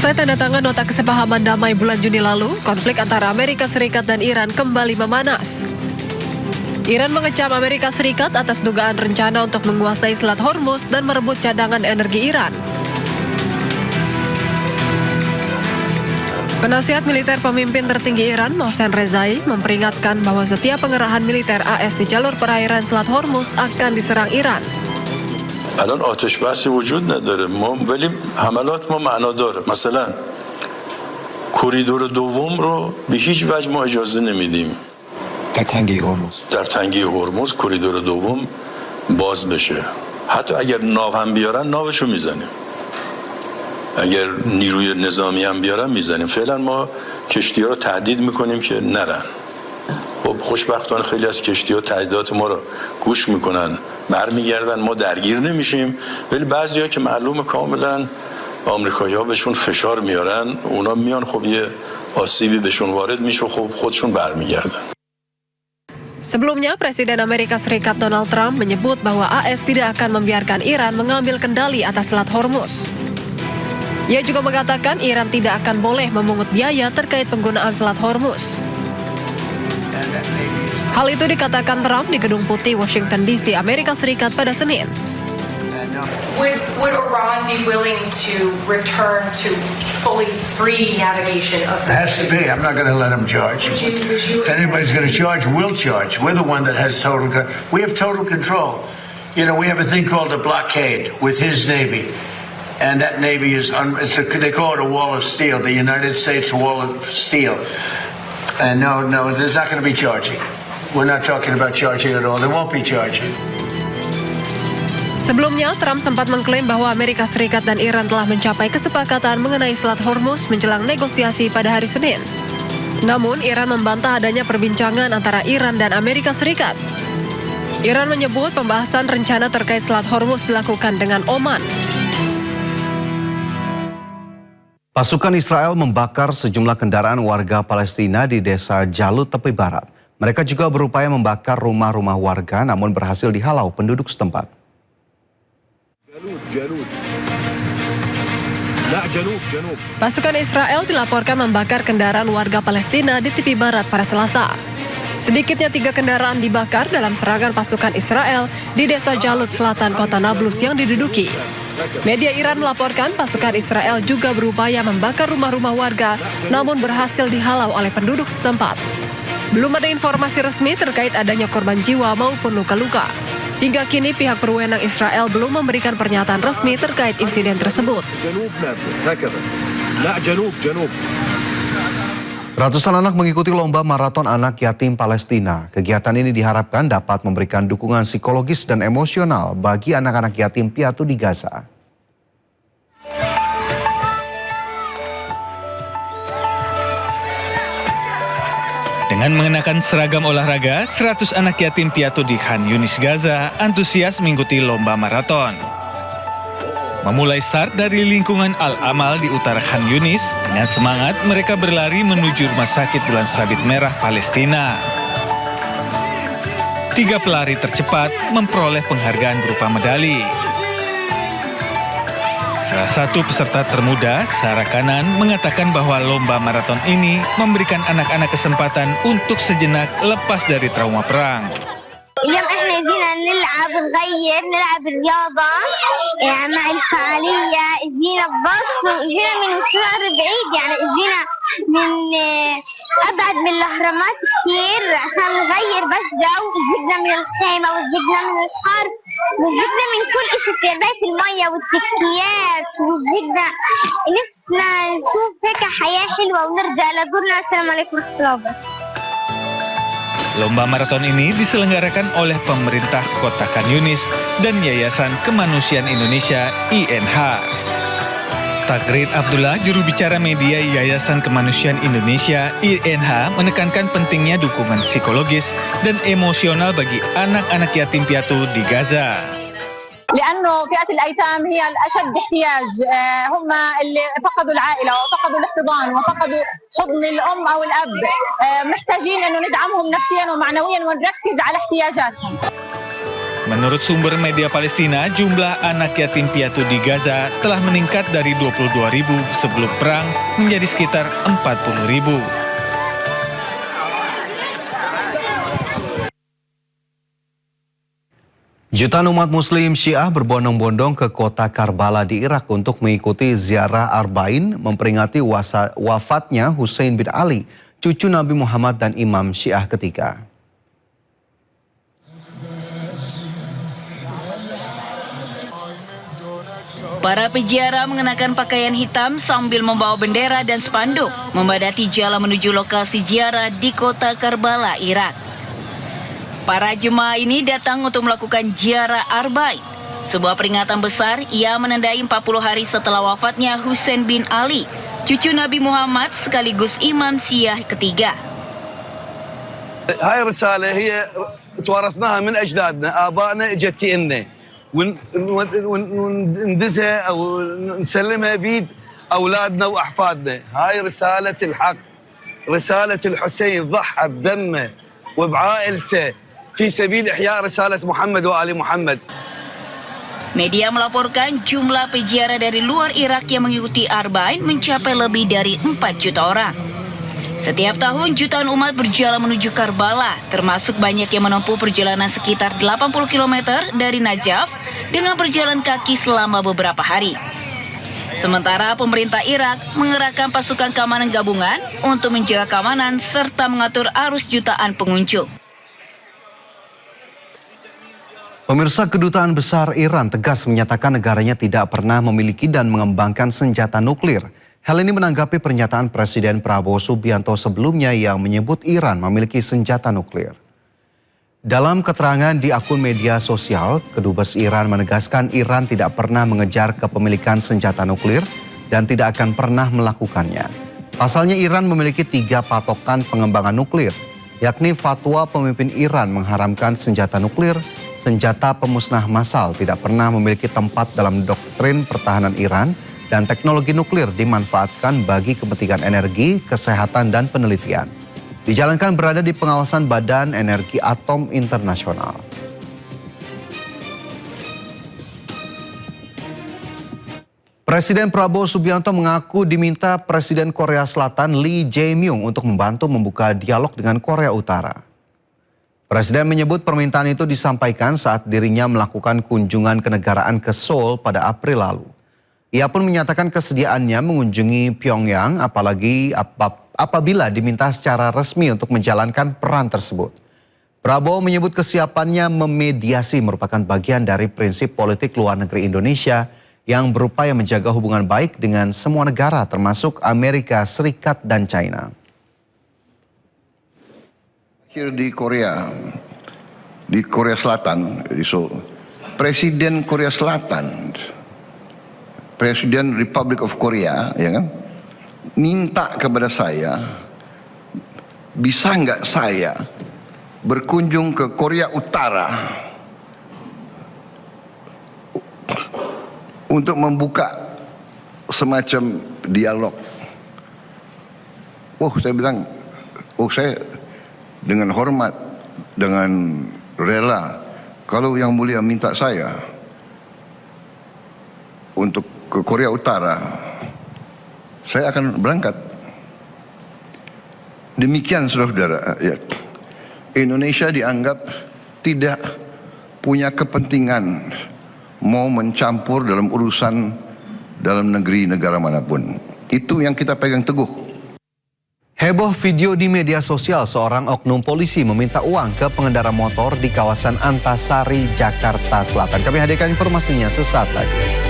Usai tanda tangan nota kesepahaman damai bulan Juni lalu, konflik antara Amerika Serikat dan Iran kembali memanas. Iran mengecam Amerika Serikat atas dugaan rencana untuk menguasai Selat Hormuz dan merebut cadangan energi Iran. Penasihat militer pemimpin tertinggi Iran, Mohsen Rezai, memperingatkan bahwa setiap pengerahan militer AS di jalur perairan Selat Hormuz akan diserang Iran. الان آتش بحثی وجود نداره ولی حملات ما معنا داره مثلا کوریدور دوم رو به هیچ وجه ما اجازه نمیدیم در تنگه هرمز کوریدور دوم باز بشه حتی اگر ناو هم بیارن ناوشو میزنیم اگر نیروی نظامی هم بیارن میزنیم فعلا ما کشتی ها رو تهدید میکنیم که نرن خب خوشبختانه خیلی از کشتی ها تهدیدات ما رو گوش میکنن برمیگردن ما درگیر نمیشیم ولی بعضیا که معلومه کاملا آمریکایی‌ها بهشون فشار میارن اونا میان خب یه آسیبی بهشون وارد میشه خب خودشون برمیگردن. Sebelumnya, Presiden Amerika Serikat Donald Trump menyebut bahwa AS tidak akan membiarkan Iran mengambil kendali atas Selat Hormuz. Ia juga mengatakan Iran tidak akan boleh memungut biaya terkait penggunaan Selat Hormuz. Hal itu dikatakan Trump di Gedung Putih, Washington DC, Amerika Serikat pada Senin. Would Iran be willing to return to fully free navigation of the It has to be. I'm not going to let them charge. If anybody's going to charge, we'll charge. We're the one that has we have total control. You know, we have a thing called a blockade with his Navy. And that Navy is, they call it a wall of steel, the United States wall of steel. And no, there's not going to be charging. We're not talking about charging at all. There won't be charging. Sebelumnya, Trump sempat mengklaim bahwa Amerika Serikat dan Iran telah mencapai kesepakatan mengenai Selat Hormuz menjelang negosiasi pada hari Senin. Namun, Iran membantah adanya perbincangan antara Iran dan Amerika Serikat. Iran menyebut pembahasan rencana terkait Selat Hormuz dilakukan dengan Oman. Pasukan Israel membakar sejumlah kendaraan warga Palestina di desa Jalut, tepi barat. Mereka juga berupaya membakar rumah-rumah warga namun berhasil dihalau penduduk setempat. Pasukan Israel dilaporkan membakar kendaraan warga Palestina di tepi barat pada Selasa. Sedikitnya 3 kendaraan dibakar dalam serangan pasukan Israel di desa Jalut Selatan kota Nablus yang diduduki. Media Iran melaporkan pasukan Israel juga berupaya membakar rumah-rumah warga namun berhasil dihalau oleh penduduk setempat. Belum ada informasi resmi terkait adanya korban jiwa maupun luka-luka. Hingga kini pihak berwenang Israel belum memberikan pernyataan resmi terkait insiden tersebut. Ratusan anak mengikuti lomba maraton anak yatim Palestina. Kegiatan ini diharapkan dapat memberikan dukungan psikologis dan emosional bagi anak-anak yatim piatu di Gaza. Dengan mengenakan seragam olahraga, 100 anak yatim piatu di Khan Yunis, Gaza, antusias mengikuti lomba maraton. Memulai start dari lingkungan Al-Amal di utara Khan Yunis, dengan semangat mereka berlari menuju Rumah Sakit Bulan Sabit Merah Palestina. 3 pelari tercepat memperoleh penghargaan berupa medali. Salah satu peserta termuda, Sarah Kanan, mengatakan bahwa lomba maraton ini memberikan anak-anak kesempatan untuk sejenak lepas dari trauma perang. اليوم احنا جينا نلعب نغير نلعب رياضة مع الفعالية جينا بباص جينا من مشوار بعيد يعني جينا من أبعد من الأهرامات كتير عشان نغير بس جو زهقنا من الخيمة وزهقنا من الحر وزهقنا من كل إشي في تربية المية والتكيات وزهقنا نفسنا نشوف هيك حياة حلوة ونرجع لجورنا. السلام عليكم ورحمة الله وبركاته. Lomba maraton ini diselenggarakan oleh pemerintah Kota Khan Yunis dan Yayasan Kemanusiaan Indonesia INH. Tagrid Abdullah, juru bicara media Yayasan Kemanusiaan Indonesia INH, menekankan pentingnya dukungan psikologis dan emosional bagi anak-anak yatim piatu di Gaza. لأنه فئة الأيتام هي الأشد احتياج هم اللي فقدوا العائلة وفقدوا الاحتضان وفقدوا حضن الأم أو الأب محتاجين أنه ندعمهم نفسيا ومعنويا ونركز على احتياجاتهم. Menurut sumber media Palestina, jumlah anak yatim piatu di Gaza telah meningkat dari 22.000 sebelum perang menjadi sekitar 40.000. Jutaan umat muslim Syiah berbondong-bondong ke kota Karbala di Irak untuk mengikuti ziarah Arba'in memperingati wafatnya Hussein bin Ali, cucu Nabi Muhammad dan Imam Syiah ketiga. Para peziarah mengenakan pakaian hitam sambil membawa bendera dan spanduk membadati jalan menuju lokasi ziarah di kota Karbala, Irak. Para jemaah ini datang untuk melakukan ziarah Arba'in, sebuah peringatan besar ia menandai 40 hari setelah wafatnya Hussein bin Ali, cucu Nabi Muhammad sekaligus Imam Syiah ketiga. هاي الرسالة هي تورثناها من أجدادنا آبائنا اجت لنا وندزها أو نسلمها بيد أولادنا وأحفادنا. هاي رسالة الحق، رسالة الحسين ضحى بدمه وبعائلته في سبيل إحياء رسالة محمد وآل محمد. Media melaporkan jumlah peziarah dari luar Irak yang mengikuti Arba'in mencapai lebih dari 4 juta orang. Setiap tahun jutaan umat berjalan menuju Karbala, termasuk banyak yang menempuh perjalanan sekitar 80 km dari Najaf dengan berjalan kaki selama beberapa hari. Sementara pemerintah Irak mengerahkan pasukan keamanan gabungan untuk menjaga keamanan serta mengatur arus jutaan pengunjung. Pemirsa, Kedutaan Besar Iran tegas menyatakan negaranya tidak pernah memiliki dan mengembangkan senjata nuklir. Hal ini menanggapi pernyataan Presiden Prabowo Subianto sebelumnya yang menyebut Iran memiliki senjata nuklir. Dalam keterangan di akun media sosial, Kedubes Iran menegaskan Iran tidak pernah mengejar kepemilikan senjata nuklir dan tidak akan pernah melakukannya. Pasalnya Iran memiliki 3 patokan pengembangan nuklir, yakni fatwa pemimpin Iran mengharamkan senjata nuklir, senjata pemusnah massal tidak pernah memiliki tempat dalam doktrin pertahanan Iran, dan teknologi nuklir dimanfaatkan bagi kepentingan energi, kesehatan, dan penelitian. Dijalankan berada di pengawasan Badan Energi Atom Internasional. Presiden Prabowo Subianto mengaku diminta Presiden Korea Selatan Lee Jae-myung untuk membantu membuka dialog dengan Korea Utara. Presiden menyebut permintaan itu disampaikan saat dirinya melakukan kunjungan kenegaraan ke Seoul pada April lalu. Ia pun menyatakan kesediaannya mengunjungi Pyongyang apabila diminta secara resmi untuk menjalankan peran tersebut. Prabowo menyebut kesiapannya memediasi merupakan bagian dari prinsip politik luar negeri Indonesia yang berupaya menjaga hubungan baik dengan semua negara termasuk Amerika Serikat dan China. Di Korea Selatan, Presiden Korea Selatan, Presiden Republic of Korea, ya kan, minta kepada saya, bisa nggak saya berkunjung ke Korea Utara untuk membuka semacam dialog. Saya bilang, saya dengan hormat, dengan rela, kalau Yang Mulia minta saya untuk ke Korea Utara, saya akan berangkat. Demikian saudara-saudara, ya. Indonesia dianggap tidak punya kepentingan mau mencampur dalam urusan dalam negeri negara manapun. Itu yang kita pegang teguh. Heboh video di media sosial seorang oknum polisi meminta uang ke pengendara motor di kawasan Antasari, Jakarta Selatan. Kami hadirkan informasinya sesaat lagi.